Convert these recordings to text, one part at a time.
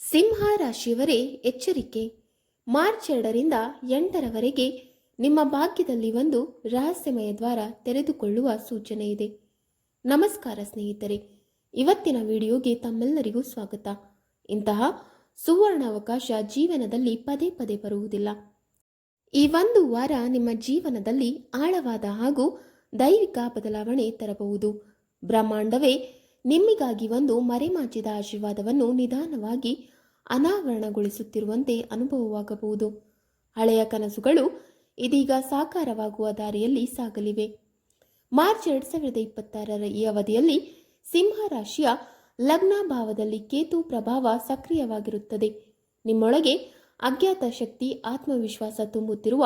ಸಿಂಹ ರಾಶಿಯವರೇ ಎಚ್ಚರಿಕೆ. ಮಾರ್ಚ್ 2ರಿಂದ 8ರವರೆಗೆ ನಿಮ್ಮ ಭಾಗ್ಯದಲ್ಲಿ ಒಂದು ರಹಸ್ಯಮಯ ದ್ವಾರ ತೆರೆದುಕೊಳ್ಳುವ ಸೂಚನೆ ಇದೆ. ನಮಸ್ಕಾರ ಸ್ನೇಹಿತರೆ, ಇವತ್ತಿನ ವಿಡಿಯೋಗೆ ತಮ್ಮೆಲ್ಲರಿಗೂ ಸ್ವಾಗತ. ಇಂತಹ ಸುವರ್ಣ ಅವಕಾಶ ಜೀವನದಲ್ಲಿ ಪದೇ ಪದೇ ಬರುವುದಿಲ್ಲ. ಈ ಒಂದು ವಾರ ನಿಮ್ಮ ಜೀವನದಲ್ಲಿ ಆಳವಾದ ಹಾಗೂ ದೈವಿಕ ಬದಲಾವಣೆ ತರಬಹುದು. ಬ್ರಹ್ಮಾಂಡವೇ ನಿಮ್ಮಿಗಾಗಿ ಒಂದು ಮರೆಮಾಚಿದ ಆಶೀರ್ವಾದವನ್ನು ನಿಧಾನವಾಗಿ ಅನಾವರಣಗೊಳಿಸುತ್ತಿರುವಂತೆ ಅನುಭವವಾಗಬಹುದು. ಹಳೆಯ ಕನಸುಗಳು ಇದೀಗ ಸಾಕಾರವಾಗುವ ದಾರಿಯಲ್ಲಿ ಸಾಗಲಿವೆ. ಮಾರ್ಚ್ 2026ರ ಈ ಅವಧಿಯಲ್ಲಿ ಸಿಂಹ ರಾಶಿಯ ಲಗ್ನ ಭಾವದಲ್ಲಿ ಕೇತು ಪ್ರಭಾವ ಸಕ್ರಿಯವಾಗಿರುತ್ತದೆ. ನಿಮ್ಮೊಳಗೆ ಅಜ್ಞಾತ ಶಕ್ತಿ, ಆತ್ಮವಿಶ್ವಾಸ ತುಂಬುತ್ತಿರುವ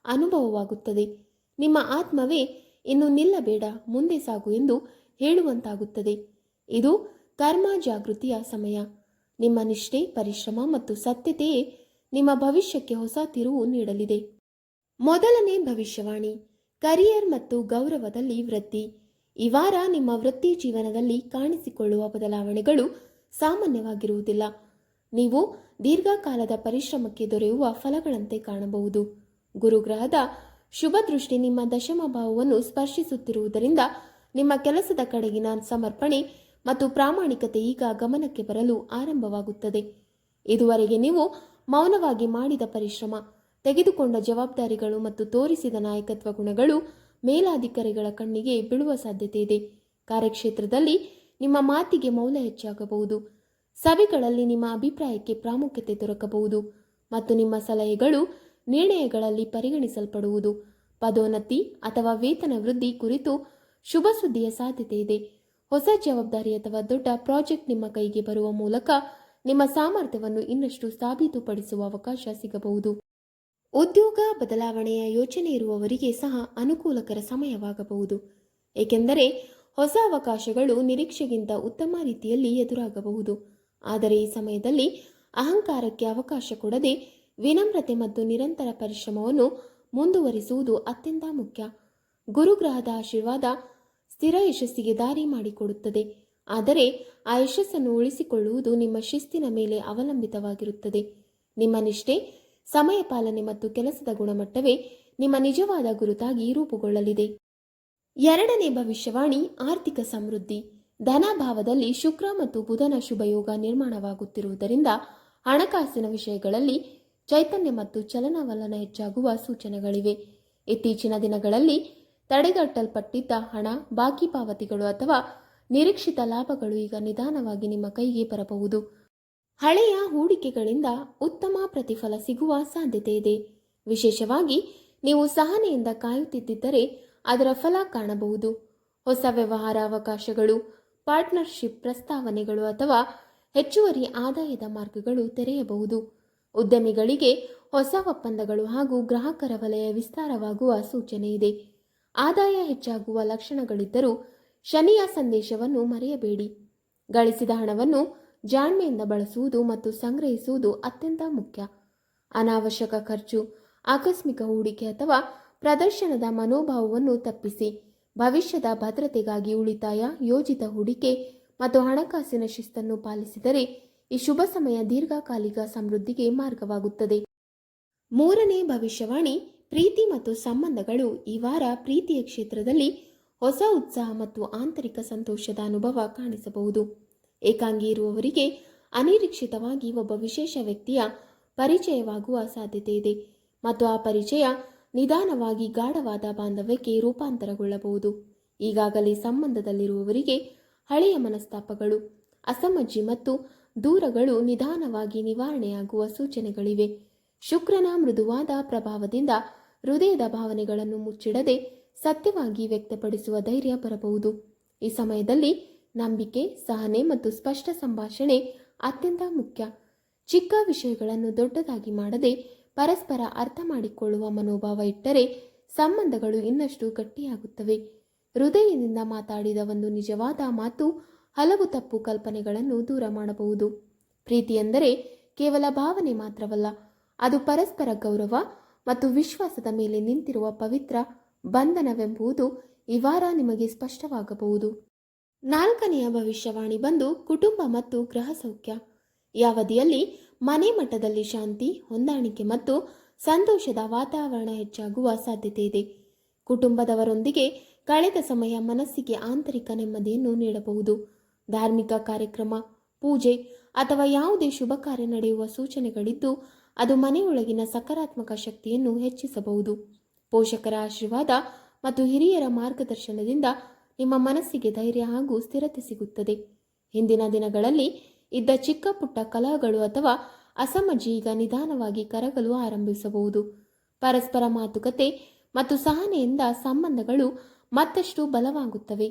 ಅನುಭವವಾಗುತ್ತದೆ. ನಿಮ್ಮ ಆತ್ಮವೇ ಇನ್ನು ನಿಲ್ಲಬೇಡ, ಮುಂದೆ ಸಾಗು ಎಂದು ಹೇಳುವಂತಾಗುತ್ತದೆ. ಇದು ಕರ್ಮ ಜಾಗೃತಿಯ ಸಮಯ. ನಿಮ್ಮ ನಿಷ್ಠೆ, ಪರಿಶ್ರಮ ಮತ್ತು ಸತ್ಯತೆಯೇ ನಿಮ್ಮ ಭವಿಷ್ಯಕ್ಕೆ ಹೊಸ ತಿರುವು ನೀಡಲಿದೆ. ಮೊದಲನೇ ಭವಿಷ್ಯವಾಣಿ, ಕರಿಯರ್ ಮತ್ತು ಗೌರವದಲ್ಲಿ ವೃದ್ಧಿ. ಈ ವಾರ ನಿಮ್ಮ ವೃತ್ತಿ ಜೀವನದಲ್ಲಿ ಕಾಣಿಸಿಕೊಳ್ಳುವ ಬದಲಾವಣೆಗಳು ಸಾಮಾನ್ಯವಾಗಿರುವುದಿಲ್ಲ. ನೀವು ದೀರ್ಘಕಾಲದ ಪರಿಶ್ರಮಕ್ಕೆ ದೊರೆಯುವ ಫಲಗಳಂತೆ ಕಾಣಬಹುದು. ಗುರುಗ್ರಹದ ಶುಭ ದೃಷ್ಟಿ ನಿಮ್ಮ ದಶಮ ಭಾವವನ್ನು ಸ್ಪರ್ಶಿಸುತ್ತಿರುವುದರಿಂದ ನಿಮ್ಮ ಕೆಲಸದ ಕಡೆಗಿನ ಸಮರ್ಪಣೆ ಮತ್ತು ಪ್ರಾಮಾಣಿಕತೆ ಈಗ ಗಮನಕ್ಕೆ ಬರಲು ಆರಂಭವಾಗುತ್ತದೆ. ಇದುವರೆಗೆ ನೀವು ಮೌನವಾಗಿ ಮಾಡಿದ ಪರಿಶ್ರಮ, ತೆಗೆದುಕೊಂಡ ಜವಾಬ್ದಾರಿಗಳು ಮತ್ತು ತೋರಿಸಿದ ನಾಯಕತ್ವ ಗುಣಗಳು ಮೇಲಾಧಿಕಾರಿಗಳ ಕಣ್ಣಿಗೆ ಬೀಳುವ ಸಾಧ್ಯತೆ ಇದೆ. ಕಾರ್ಯಕ್ಷೇತ್ರದಲ್ಲಿ ನಿಮ್ಮ ಮಾತಿಗೆ ಮೌಲ್ಯ ಹೆಚ್ಚಾಗಬಹುದು. ಸಭೆಗಳಲ್ಲಿ ನಿಮ್ಮ ಅಭಿಪ್ರಾಯಕ್ಕೆ ಪ್ರಾಮುಖ್ಯತೆ ದೊರಕಬಹುದು ಮತ್ತು ನಿಮ್ಮ ಸಲಹೆಗಳು ನಿರ್ಣಯಗಳಲ್ಲಿ ಪರಿಗಣಿಸಲ್ಪಡುವುದು. ಪದೋನ್ನತಿ ಅಥವಾ ವೇತನ ವೃದ್ಧಿ ಕುರಿತು ಶುಭ ಸುದ್ದಿಯ ಸಾಧ್ಯತೆ ಇದೆ. ಹೊಸ ಜವಾಬ್ದಾರಿ ಅಥವಾ ದೊಡ್ಡ ಪ್ರಾಜೆಕ್ಟ್ ನಿಮ್ಮ ಕೈಗೆ ಬರುವ ಮೂಲಕ ನಿಮ್ಮ ಸಾಮರ್ಥ್ಯವನ್ನು ಇನ್ನಷ್ಟು ಸಾಬೀತುಪಡಿಸುವ ಅವಕಾಶ ಸಿಗಬಹುದು. ಉದ್ಯೋಗ ಬದಲಾವಣೆಯ ಯೋಚನೆ ಇರುವವರಿಗೆ ಸಹ ಅನುಕೂಲಕರ ಸಮಯವಾಗಬಹುದು, ಏಕೆಂದರೆ ಹೊಸ ಅವಕಾಶಗಳು ನಿರೀಕ್ಷೆಗಿಂತ ಉತ್ತಮ ರೀತಿಯಲ್ಲಿ ಎದುರಾಗಬಹುದು. ಆದರೆ ಈ ಸಮಯದಲ್ಲಿ ಅಹಂಕಾರಕ್ಕೆ ಅವಕಾಶ ಕೊಡದೆ ವಿನಮ್ರತೆ ಮತ್ತು ನಿರಂತರ ಪರಿಶ್ರಮವನ್ನು ಮುಂದುವರಿಸುವುದು ಅತ್ಯಂತ ಮುಖ್ಯ. ಗುರುಗ್ರಹದ ಆಶೀರ್ವಾದ ಸ್ಥಿರ ಯಶಸ್ಸಿಗೆ ದಾರಿ ಮಾಡಿಕೊಡುತ್ತದೆ, ಆದರೆ ಆ ಯಶಸ್ಸನ್ನು ಉಳಿಸಿಕೊಳ್ಳುವುದು ನಿಮ್ಮ ಶಿಸ್ತಿನ ಮೇಲೆ ಅವಲಂಬಿತವಾಗಿರುತ್ತದೆ. ನಿಮ್ಮ ನಿಷ್ಠೆ, ಸಮಯ ಪಾಲನೆ ಮತ್ತು ಕೆಲಸದ ಗುಣಮಟ್ಟವೇ ನಿಮ್ಮ ನಿಜವಾದ ಗುರುತಾಗಿ ರೂಪುಗೊಳ್ಳಲಿದೆ. ಎರಡನೇ ಭವಿಷ್ಯವಾಣಿ, ಆರ್ಥಿಕ ಸಮೃದ್ಧಿ. ಧನಭಾವದಲ್ಲಿ ಶುಕ್ರ ಮತ್ತು ಬುಧನ ಶುಭಯೋಗ ನಿರ್ಮಾಣವಾಗುತ್ತಿರುವುದರಿಂದ ಹಣಕಾಸಿನ ವಿಷಯಗಳಲ್ಲಿ ಚೈತನ್ಯ ಮತ್ತು ಚಲನವಲನ ಹೆಚ್ಚಾಗುವ ಸೂಚನೆಗಳಿವೆ. ಇತ್ತೀಚಿನ ದಿನಗಳಲ್ಲಿ ತಡೆಗಟ್ಟಲ್ಪಟ್ಟಿದ್ದ ಹಣ, ಬಾಕಿ ಪಾವತಿಗಳು ಅಥವಾ ನಿರೀಕ್ಷಿತ ಲಾಭಗಳು ಈಗ ನಿಧಾನವಾಗಿ ನಿಮ್ಮ ಕೈಗೆ ಬರಬಹುದು. ಹಳೆಯ ಹೂಡಿಕೆಗಳಿಂದ ಉತ್ತಮ ಪ್ರತಿಫಲ ಸಿಗುವ ಸಾಧ್ಯತೆ ಇದೆ. ವಿಶೇಷವಾಗಿ ನೀವು ಸಹನೆಯಿಂದ ಕಾಯುತ್ತಿದ್ದರೆ ಅದರ ಫಲ ಕಾಣಬಹುದು. ಹೊಸ ವ್ಯವಹಾರ ಅವಕಾಶಗಳು, ಪಾರ್ಟ್ನರ್ಶಿಪ್ ಪ್ರಸ್ತಾವನೆಗಳು ಅಥವಾ ಹೆಚ್ಚುವರಿ ಆದಾಯದ ಮಾರ್ಗಗಳು ತೆರೆಯಬಹುದು. ಉದ್ಯಮಿಗಳಿಗೆ ಹೊಸ ಒಪ್ಪಂದಗಳು ಹಾಗೂ ಗ್ರಾಹಕರ ವಲಯ ವಿಸ್ತಾರವಾಗುವ ಸೂಚನೆ ಇದೆ. ಆದಾಯ ಹೆಚ್ಚಾಗುವ ಲಕ್ಷಣಗಳಿದ್ದರೂ ಶನಿಯ ಸಂದೇಶವನ್ನು ಮರೆಯಬೇಡಿ. ಗಳಿಸಿದ ಹಣವನ್ನು ಜಾಣ್ಮೆಯಿಂದ ಬಳಸುವುದು ಮತ್ತು ಸಂಗ್ರಹಿಸುವುದು ಅತ್ಯಂತ ಮುಖ್ಯ. ಅನಾವಶ್ಯಕ ಖರ್ಚು, ಆಕಸ್ಮಿಕ ಹೂಡಿಕೆ ಅಥವಾ ಪ್ರದರ್ಶನದ ಮನೋಭಾವವನ್ನು ತಪ್ಪಿಸಿ. ಭವಿಷ್ಯದ ಭದ್ರತೆಗಾಗಿ ಉಳಿತಾಯ, ಯೋಜಿತ ಹೂಡಿಕೆ ಮತ್ತು ಹಣಕಾಸಿನ ಶಿಸ್ತನ್ನು ಪಾಲಿಸಿದರೆ ಈ ಶುಭ ಸಮಯ ದೀರ್ಘಕಾಲಿಕ ಸಮೃದ್ಧಿಗೆ ಮಾರ್ಗವಾಗುತ್ತದೆ. ಮೂರನೇ ಭವಿಷ್ಯವಾಣಿ, ಪ್ರೀತಿ ಮತ್ತು ಸಂಬಂಧಗಳು. ಈ ವಾರ ಪ್ರೀತಿಯ ಕ್ಷೇತ್ರದಲ್ಲಿ ಹೊಸ ಉತ್ಸಾಹ ಮತ್ತು ಆಂತರಿಕ ಸಂತೋಷದ ಅನುಭವ ಕಾಣಿಸಬಹುದು. ಏಕಾಂಗಿ ಇರುವವರಿಗೆ ಅನಿರೀಕ್ಷಿತವಾಗಿ ಒಬ್ಬ ವಿಶೇಷ ವ್ಯಕ್ತಿಯ ಪರಿಚಯವಾಗುವ ಸಾಧ್ಯತೆ ಇದೆ ಮತ್ತು ಆ ಪರಿಚಯ ನಿಧಾನವಾಗಿ ಗಾಢವಾದ ಬಾಂಧವ್ಯಕ್ಕೆ ರೂಪಾಂತರಗೊಳ್ಳಬಹುದು. ಈಗಾಗಲೇ ಸಂಬಂಧದಲ್ಲಿರುವವರಿಗೆ ಹಳೆಯ ಮನಸ್ತಾಪಗಳು, ಅಸಮಜ್ಜಿ ಮತ್ತು ದೂರಗಳು ನಿಧಾನವಾಗಿ ನಿವಾರಣೆಯಾಗುವ ಸೂಚನೆಗಳಿವೆ. ಶುಕ್ರನ ಮೃದುವಾದ ಪ್ರಭಾವದಿಂದ ಹೃದಯದ ಭಾವನೆಗಳನ್ನು ಮುಚ್ಚಿಡದೆ ಸತ್ಯವಾಗಿ ವ್ಯಕ್ತಪಡಿಸುವ ಧೈರ್ಯ ಬರಬಹುದು. ಈ ಸಮಯದಲ್ಲಿ ನಂಬಿಕೆ, ಸಹನೆ ಮತ್ತು ಸ್ಪಷ್ಟ ಸಂಭಾಷಣೆ ಅತ್ಯಂತ ಮುಖ್ಯ. ಚಿಕ್ಕ ವಿಷಯಗಳನ್ನು ದೊಡ್ಡದಾಗಿ ಮಾಡದೆ ಪರಸ್ಪರ ಅರ್ಥ ಮಾಡಿಕೊಳ್ಳುವ ಮನೋಭಾವ ಇಟ್ಟರೆ ಸಂಬಂಧಗಳು ಇನ್ನಷ್ಟು ಗಟ್ಟಿಯಾಗುತ್ತವೆ. ಹೃದಯದಿಂದ ಮಾತಾಡಿದ ಒಂದು ನಿಜವಾದ ಮಾತು ಹಲವು ತಪ್ಪು ಕಲ್ಪನೆಗಳನ್ನು ದೂರ ಮಾಡಬಹುದು. ಪ್ರೀತಿ ಎಂದರೆ ಕೇವಲ ಭಾವನೆ ಮಾತ್ರವಲ್ಲ, ಅದು ಪರಸ್ಪರ ಗೌರವ ಮತ್ತು ವಿಶ್ವಾಸದ ಮೇಲೆ ನಿಂತಿರುವ ಪವಿತ್ರ ಬಂಧನವೆಂಬುದು ಈ ವಾರ ನಿಮಗೆ ಸ್ಪಷ್ಟವಾಗಬಹುದು. ನಾಲ್ಕನೆಯ ಭವಿಷ್ಯವಾಣಿ ಬಂದು ಕುಟುಂಬ ಮತ್ತು ಗೃಹ ಸೌಖ್ಯ. ಈ ಅವಧಿಯಲ್ಲಿ ಮನೆ ಮಟ್ಟದಲ್ಲಿ ಶಾಂತಿ, ಹೊಂದಾಣಿಕೆ ಮತ್ತು ಸಂತೋಷದ ವಾತಾವರಣ ಹೆಚ್ಚಾಗುವ ಸಾಧ್ಯತೆ ಇದೆ. ಕುಟುಂಬದವರೊಂದಿಗೆ ಕಳೆದ ಸಮಯ ಮನಸ್ಸಿಗೆ ಆಂತರಿಕ ನೆಮ್ಮದಿಯನ್ನು ನೀಡಬಹುದು. ಧಾರ್ಮಿಕ ಕಾರ್ಯಕ್ರಮ, ಪೂಜೆ ಅಥವಾ ಯಾವುದೇ ಶುಭ ಕಾರ್ಯ ನಡೆಯುವ ಸೂಚನೆಗಳಿದ್ದು ಅದು ಮನೆಯೊಳಗಿನ ಸಕಾರಾತ್ಮಕ ಶಕ್ತಿಯನ್ನು ಹೆಚ್ಚಿಸಬಹುದು. ಪೋಷಕರ ಆಶೀರ್ವಾದ ಮತ್ತು ಹಿರಿಯರ ಮಾರ್ಗದರ್ಶನದಿಂದ ನಿಮ್ಮ ಮನಸ್ಸಿಗೆ ಧೈರ್ಯ ಹಾಗೂ ಸ್ಥಿರತೆ ಸಿಗುತ್ತದೆ. ಹಿಂದಿನ ದಿನಗಳಲ್ಲಿ ಇದ್ದ ಚಿಕ್ಕ ಪುಟ್ಟ ಕಲಹಗಳು ಅಥವಾ ಅಸಮಜಿ ಈಗ ನಿಧಾನವಾಗಿ ಕರಗಲು ಆರಂಭಿಸಬಹುದು. ಪರಸ್ಪರ ಮಾತುಕತೆ ಮತ್ತು ಸಹನೆಯಿಂದ ಸಂಬಂಧಗಳು ಮತ್ತಷ್ಟು ಬಲವಾಗುತ್ತವೆ.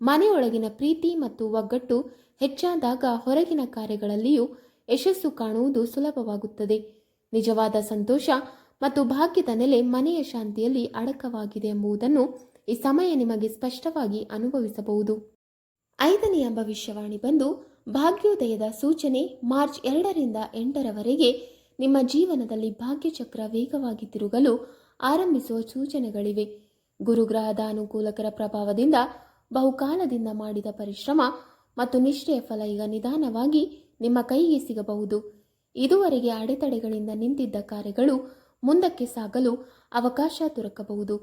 ಮನೆಯೊಳಗಿನ ಪ್ರೀತಿ ಮತ್ತು ಒಗ್ಗಟ್ಟು ಹೆಚ್ಚಾದಾಗ ಹೊರಗಿನ ಕಾರ್ಯಗಳಲ್ಲಿಯೂ ಯಶಸ್ಸು ಕಾಣುವುದು ಸುಲಭವಾಗುತ್ತದೆ. ನಿಜವಾದ ಸಂತೋಷ ಮತ್ತು ಭಾಗ್ಯದ ನೆಲೆ ಮನೆಯ ಶಾಂತಿಯಲ್ಲಿ ಅಡಕವಾಗಿದೆ ಎಂಬುದನ್ನು ಈ ಸಮಯ ನಿಮಗೆ ಸ್ಪಷ್ಟವಾಗಿ ಅನುಭವಿಸಬಹುದು. 5ನೆಯ ಭವಿಷ್ಯವಾಣಿ ಬಂದು ಭಾಗ್ಯೋದಯದ ಸೂಚನೆ. ಮಾರ್ಚ್ 2ರಿಂದ 8ರವರೆಗೆ ನಿಮ್ಮ ಜೀವನದಲ್ಲಿ ಭಾಗ್ಯಚಕ್ರ ವೇಗವಾಗಿ ತಿರುಗಲು ಆರಂಭಿಸುವ ಸೂಚನೆಗಳಿವೆ. ಗುರುಗ್ರಹದ ಅನುಕೂಲಕರ ಪ್ರಭಾವದಿಂದ ಬಹುಕಾಲದಿಂದ ಮಾಡಿದ ಪರಿಶ್ರಮ ಮತ್ತು ನಿಷ್ಠೆಯ ಫಲ ಈಗ ನಿಧಾನವಾಗಿ ನಿಮ್ಮ ಕೈಗೆ ಸಿಗಬಹುದು. ಇದುವರೆಗೆ ಅಡೆತಡೆಗಳಿಂದ ನಿಂತಿದ್ದ ಕಾರ್ಯಗಳು ಮುಂದಕ್ಕೆ ಸಾಗಲು ಅವಕಾಶ ದೊರಕಬಹುದು.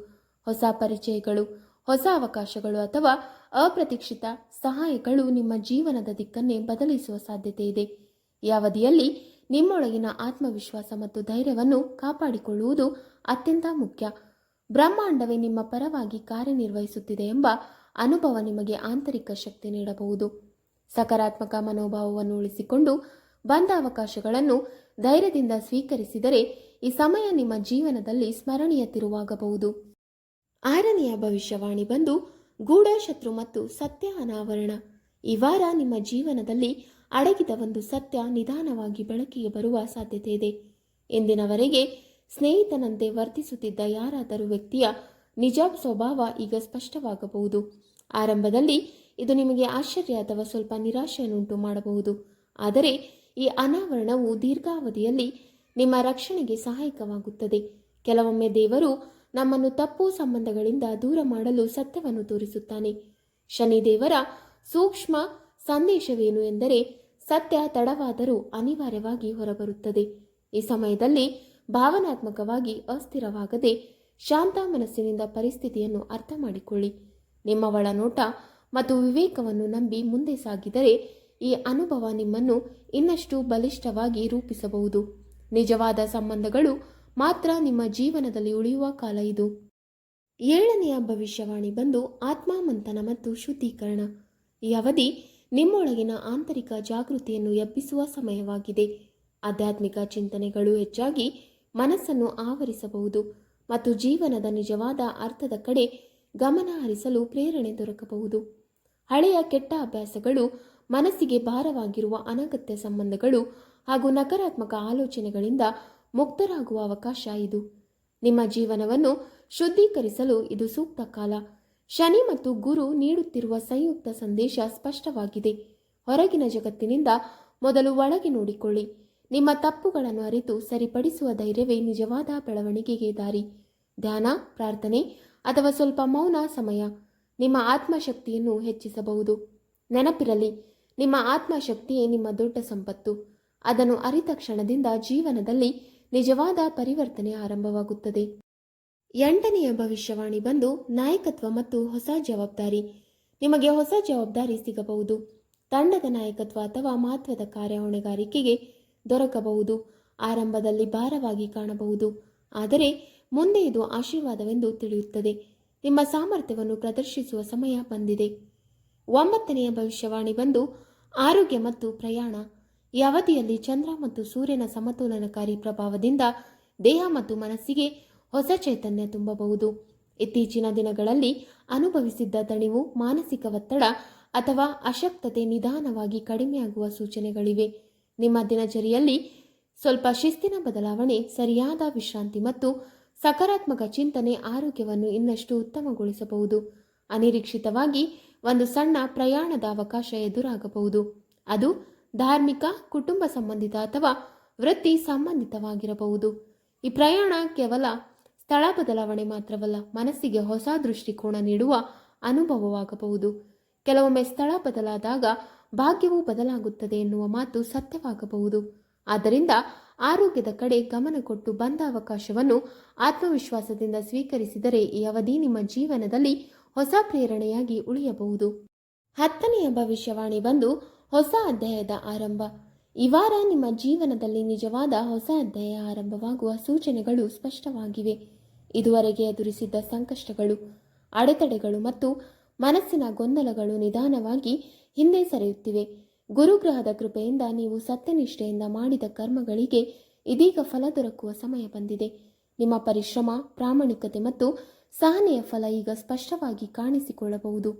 ಹೊಸ ಪರಿಚಯಗಳು, ಹೊಸ ಅವಕಾಶಗಳು ಅಥವಾ ಅಪ್ರತೀಕ್ಷಿತ ಸಹಾಯಗಳು ನಿಮ್ಮ ಜೀವನದ ದಿಕ್ಕನ್ನೇ ಬದಲಿಸುವ ಸಾಧ್ಯತೆ ಇದೆ. ಈ ಅವಧಿಯಲ್ಲಿ ನಿಮ್ಮೊಳಗಿನ ಆತ್ಮವಿಶ್ವಾಸ ಮತ್ತು ಧೈರ್ಯವನ್ನು ಕಾಪಾಡಿಕೊಳ್ಳುವುದು ಅತ್ಯಂತ ಮುಖ್ಯ. ಬ್ರಹ್ಮಾಂಡವೇ ನಿಮ್ಮ ಪರವಾಗಿ ಕಾರ್ಯನಿರ್ವಹಿಸುತ್ತಿದೆ ಎಂಬ ಅನುಭವ ನಿಮಗೆ ಆಂತರಿಕ ಶಕ್ತಿ ನೀಡಬಹುದು. ಸಕಾರಾತ್ಮಕ ಮನೋಭಾವವನ್ನು ಉಳಿಸಿಕೊಂಡು ಬಂದ ಅವಕಾಶಗಳನ್ನು ಧೈರ್ಯದಿಂದ ಸ್ವೀಕರಿಸಿದರೆ ಈ ಸಮಯ ನಿಮ್ಮ ಜೀವನದಲ್ಲಿ ಸ್ಮರಣೀಯ ತಿರುವಾಗಬಹುದು. 6ನೆಯ ಭವಿಷ್ಯವಾಣಿ ಬಂದು ಗೂಢಶತ್ರು ಮತ್ತು ಸತ್ಯ ಅನಾವರಣ. ಈ ವಾರ ನಿಮ್ಮ ಜೀವನದಲ್ಲಿ ಅಡಗಿದ ಒಂದು ಸತ್ಯ ನಿಧಾನವಾಗಿ ಬೆಳಕಿಗೆ ಬರುವ ಸಾಧ್ಯತೆ ಇದೆ. ಇಂದಿನವರೆಗೆ ಸ್ನೇಹಿತನಂತೆ ವರ್ತಿಸುತ್ತಿದ್ದ ಯಾರಾದರೂ ವ್ಯಕ್ತಿಯ ನಿಜ ಸ್ವಭಾವ ಈಗ ಸ್ಪಷ್ಟವಾಗಬಹುದು. ಆರಂಭದಲ್ಲಿ ಇದು ನಿಮಗೆ ಆಶ್ಚರ್ಯ ಅಥವಾ ಸ್ವಲ್ಪ ನಿರಾಶೆಯನ್ನುಂಟು ಮಾಡಬಹುದು. ಆದರೆ ಈ ಅನಾವರಣವು ದೀರ್ಘಾವಧಿಯಲ್ಲಿ ನಿಮ್ಮ ರಕ್ಷಣೆಗೆ ಸಹಾಯಕವಾಗುತ್ತದೆ. ಕೆಲವೊಮ್ಮೆ ದೇವರು ನಮ್ಮನ್ನು ತಪ್ಪು ಸಂಬಂಧಗಳಿಂದ ದೂರ ಮಾಡಲು ಸತ್ಯವನ್ನು ತೋರಿಸುತ್ತಾನೆ. ಶನಿದೇವರ ಸೂಕ್ಷ್ಮ ಸಂದೇಶವೇನು ಎಂದರೆ ಸತ್ಯ ತಡವಾದರೂ ಅನಿವಾರ್ಯವಾಗಿ ಹೊರಬರುತ್ತದೆ. ಈ ಸಮಯದಲ್ಲಿ ಭಾವನಾತ್ಮಕವಾಗಿ ಅಸ್ಥಿರವಾಗದೆ ಶಾಂತ ಮನಸ್ಸಿನಿಂದ ಪರಿಸ್ಥಿತಿಯನ್ನು ಅರ್ಥ ಮಾಡಿಕೊಳ್ಳಿ. ನಿಮ್ಮ ಒಳನೋಟ ಮತ್ತು ವಿವೇಕವನ್ನು ನಂಬಿ ಮುಂದೆ ಸಾಗಿದರೆ ಈ ಅನುಭವ ನಿಮ್ಮನ್ನು ಇನ್ನಷ್ಟು ಬಲಿಷ್ಠವಾಗಿ ರೂಪಿಸಬಹುದು. ನಿಜವಾದ ಸಂಬಂಧಗಳು ಮಾತ್ರ ನಿಮ್ಮ ಜೀವನದಲ್ಲಿ ಉಳಿಯುವ ಕಾಲ ಇದು. 7ನೆಯ ಭವಿಷ್ಯವಾಣಿ ಬಂದು ಆತ್ಮಮಂಥನ ಮತ್ತು ಶುದ್ಧೀಕರಣ. ಈ ಅವಧಿ ನಿಮ್ಮೊಳಗಿನ ಆಂತರಿಕ ಜಾಗೃತಿಯನ್ನು ಎಬ್ಬಿಸುವ ಸಮಯವಾಗಿದೆ. ಆಧ್ಯಾತ್ಮಿಕ ಚಿಂತನೆಗಳು ಹೆಚ್ಚಾಗಿ ಮನಸ್ಸನ್ನು ಆವರಿಸಬಹುದು ಮತ್ತು ಜೀವನದ ನಿಜವಾದ ಅರ್ಥದ ಕಡೆ ಗಮನ ಹರಿಸಲು ಪ್ರೇರಣೆ ದೊರಕಬಹುದು. ಹಳೆಯ ಕೆಟ್ಟ ಅಭ್ಯಾಸಗಳು, ಮನಸ್ಸಿಗೆ ಭಾರವಾಗಿರುವ ಅನಗತ್ಯ ಸಂಬಂಧಗಳು ಹಾಗೂ ನಕಾರಾತ್ಮಕ ಆಲೋಚನೆಗಳಿಂದ ಮುಕ್ತರಾಗುವ ಅವಕಾಶ ಇದು. ನಿಮ್ಮ ಜೀವನವನ್ನು ಶುದ್ಧೀಕರಿಸಲು ಇದು ಸೂಕ್ತ ಕಾಲ. ಶನಿ ಮತ್ತು ಗುರು ನೀಡುತ್ತಿರುವ ಸಂಯುಕ್ತ ಸಂದೇಶ ಸ್ಪಷ್ಟವಾಗಿದೆ. ಹೊರಗಿನ ಜಗತ್ತಿನಿಂದ ಮೊದಲು ಒಳಗೆ ನೋಡಿಕೊಳ್ಳಿ. ನಿಮ್ಮ ತಪ್ಪುಗಳನ್ನು ಅರಿತು ಸರಿಪಡಿಸುವ ಧೈರ್ಯವೇ ನಿಜವಾದ ಬೆಳವಣಿಗೆಗೆ ದಾರಿ. ಧ್ಯಾನ, ಪ್ರಾರ್ಥನೆ ಅಥವಾ ಸ್ವಲ್ಪ ಮೌನ ಸಮಯ ನಿಮ್ಮ ಆತ್ಮಶಕ್ತಿಯನ್ನು ಹೆಚ್ಚಿಸಬಹುದು. ನೆನಪಿರಲಿ, ನಿಮ್ಮ ಆತ್ಮಶಕ್ತಿಯೇ ನಿಮ್ಮ ದೊಡ್ಡ ಸಂಪತ್ತು. ಅದನ್ನು ಅರಿತ ಕ್ಷಣದಿಂದ ಜೀವನದಲ್ಲಿ ನಿಜವಾದ ಪರಿವರ್ತನೆ ಆರಂಭವಾಗುತ್ತದೆ. 8ನೆಯ ಭವಿಷ್ಯವಾಣಿ ಬಂದು ನಾಯಕತ್ವ ಮತ್ತು ಹೊಸ ಜವಾಬ್ದಾರಿ. ನಿಮಗೆ ಹೊಸ ಜವಾಬ್ದಾರಿ ಸಿಗಬಹುದು. ತಂಡದ ನಾಯಕತ್ವ ಅಥವಾ ಮಹತ್ವದ ಕಾರ್ಯ ಹೊಣೆಗಾರಿಕೆಗೆ ದೊರಕಬಹುದು. ಆರಂಭದಲ್ಲಿ ಭಾರವಾಗಿ ಕಾಣಬಹುದು, ಆದರೆ ಮುಂದೆ ಇದು ಆಶೀರ್ವಾದವೆಂದು ತಿಳಿಯುತ್ತದೆ. ನಿಮ್ಮ ಸಾಮರ್ಥ್ಯವನ್ನು ಪ್ರದರ್ಶಿಸುವ ಸಮಯ ಬಂದಿದೆ. 9ನೆಯ ಭವಿಷ್ಯವಾಣಿ ಬಂದು ಆರೋಗ್ಯ ಮತ್ತು ಪ್ರಯಾಣ. ಈ ಅವಧಿಯಲ್ಲಿ ಚಂದ್ರ ಮತ್ತು ಸೂರ್ಯನ ಸಮತೋಲನಕಾರಿ ಪ್ರಭಾವದಿಂದ ದೇಹ ಮತ್ತು ಮನಸ್ಸಿಗೆ ಹೊಸ ಚೈತನ್ಯ ತುಂಬಬಹುದು. ಇತ್ತೀಚಿನ ದಿನಗಳಲ್ಲಿ ಅನುಭವಿಸಿದ್ದ ದಣಿವು, ಮಾನಸಿಕ ಒತ್ತಡ ಅಥವಾ ಅಶಕ್ತತೆ ನಿಧಾನವಾಗಿ ಕಡಿಮೆಯಾಗುವ ಸೂಚನೆಗಳಿವೆ. ನಿಮ್ಮ ದಿನಚರಿಯಲ್ಲಿ ಸ್ವಲ್ಪ ಶಿಸ್ತಿನ ಬದಲಾವಣೆ, ಸರಿಯಾದ ವಿಶ್ರಾಂತಿ ಮತ್ತು ಸಕಾರಾತ್ಮಕ ಚಿಂತನೆ ಆರೋಗ್ಯವನ್ನು ಇನ್ನಷ್ಟು ಉತ್ತಮಗೊಳಿಸಬಹುದು. ಅನಿರೀಕ್ಷಿತವಾಗಿ ಒಂದು ಸಣ್ಣ ಪ್ರಯಾಣದ ಅವಕಾಶ ಎದುರಾಗಬಹುದು. ಅದು ಧಾರ್ಮಿಕ, ಕುಟುಂಬ ಸಂಬಂಧಿತ ಅಥವಾ ವೃತ್ತಿ ಸಂಬಂಧಿತವಾಗಿರಬಹುದು. ಈ ಪ್ರಯಾಣ ಕೇವಲ ಸ್ಥಳ ಬದಲಾವಣೆ ಮಾತ್ರವಲ್ಲ, ಮನಸ್ಸಿಗೆ ಹೊಸ ದೃಷ್ಟಿಕೋನ ನೀಡುವ ಅನುಭವವಾಗಬಹುದು. ಕೆಲವೊಮ್ಮೆ ಸ್ಥಳ ಬದಲಾದಾಗ ಭಾಗ್ಯವೂ ಬದಲಾಗುತ್ತದೆ ಎನ್ನುವ ಮಾತು ಸತ್ಯವಾಗಬಹುದು. ಆದ್ದರಿಂದ ಆರೋಗ್ಯದ ಕಡೆ ಗಮನ ಕೊಟ್ಟು ಬಂದ ಅವಕಾಶವನ್ನು ಆತ್ಮವಿಶ್ವಾಸದಿಂದ ಸ್ವೀಕರಿಸಿದರೆ ಈ ಅವಧಿ ನಿಮ್ಮ ಜೀವನದಲ್ಲಿ ಹೊಸ ಪ್ರೇರಣೆಯಾಗಿ ಉಳಿಯಬಹುದು. 10ನೆಯ ಭವಿಷ್ಯವಾಣಿ ಬಂದು ಹೊಸ ಅಧ್ಯಾಯದ ಆರಂಭ. ಈ ವಾರ ನಿಮ್ಮ ಜೀವನದಲ್ಲಿ ನಿಜವಾದ ಹೊಸ ಅಧ್ಯಾಯ ಆರಂಭವಾಗುವ ಸೂಚನೆಗಳು ಸ್ಪಷ್ಟವಾಗಿವೆ. ಇದುವರೆಗೆ ಎದುರಿಸಿದ್ದ ಸಂಕಷ್ಟಗಳು, ಅಡೆತಡೆಗಳು ಮತ್ತು ಮನಸ್ಸಿನ ಗೊಂದಲಗಳು ನಿಧಾನವಾಗಿ ಹಿಂದೆ ಸರಿಯುತ್ತಿವೆ. ಗುರುಗ್ರಹದ ಕೃಪೆಯಿಂದ ನೀವು ಸತ್ಯನಿಷ್ಠೆಯಿಂದ ಮಾಡಿದ ಕರ್ಮಗಳಿಗೆ ಇದೀಗ ಫಲ ದೊರಕುವ ಸಮಯ ಬಂದಿದೆ. ನಿಮ್ಮ ಪರಿಶ್ರಮ, ಪ್ರಾಮಾಣಿಕತೆ ಮತ್ತು ಸಹನೆಯ ಫಲ ಈಗ ಸ್ಪಷ್ಟವಾಗಿ ಕಾಣಿಸಿಕೊಳ್ಳಬಹುದು.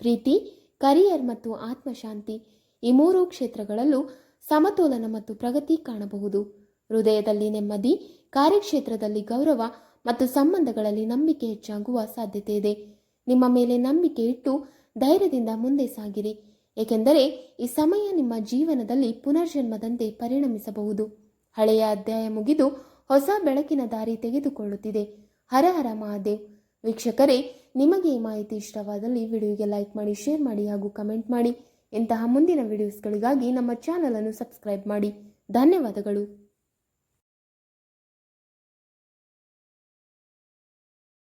ಪ್ರೀತಿ, ಕರಿಯರ್ ಮತ್ತು ಆತ್ಮಶಾಂತಿ ಈ ಮೂರೂ ಕ್ಷೇತ್ರಗಳಲ್ಲೂ ಸಮತೋಲನ ಮತ್ತು ಪ್ರಗತಿ ಕಾಣಬಹುದು. ಹೃದಯದಲ್ಲಿ ನೆಮ್ಮದಿ, ಕಾರ್ಯಕ್ಷೇತ್ರದಲ್ಲಿ ಗೌರವ ಮತ್ತು ಸಂಬಂಧಗಳಲ್ಲಿ ನಂಬಿಕೆ ಹೆಚ್ಚಾಗುವ ಸಾಧ್ಯತೆ ಇದೆ. ನಿಮ್ಮ ಮೇಲೆ ನಂಬಿಕೆ ಇಟ್ಟು ಧೈರ್ಯದಿಂದ ಮುಂದೆ ಸಾಗಿರಿ, ಏಕೆಂದರೆ ಈ ಸಮಯ ನಿಮ್ಮ ಜೀವನದಲ್ಲಿ ಪುನರ್ಜನ್ಮದಂತೆ ಪರಿಣಮಿಸಬಹುದು. ಹಳೆಯ ಅಧ್ಯಾಯ ಮುಗಿದು ಹೊಸ ಬೆಳಕಿನ ದಾರಿ ತೆಗೆದುಕೊಳ್ಳುತ್ತಿದೆ. ಹರ ಹರ ಮಹಾದೇವ್. ವೀಕ್ಷಕರೇ, ನಿಮಗೆ ಈ ಮಾಹಿತಿ ಇಷ್ಟವಾದಲ್ಲಿ ವಿಡಿಯೋಗೆ ಲೈಕ್ ಮಾಡಿ, ಶೇರ್ ಮಾಡಿ ಹಾಗೂ ಕಮೆಂಟ್ ಮಾಡಿ. ಇಂತಹ ಮುಂದಿನ ವಿಡಿಯೋಸ್ಗಳಿಗಾಗಿ ನಮ್ಮ ಚಾನಲ್ ಅನ್ನು ಸಬ್ಸ್ಕ್ರೈಬ್ ಮಾಡಿ. ಧನ್ಯವಾದಗಳು.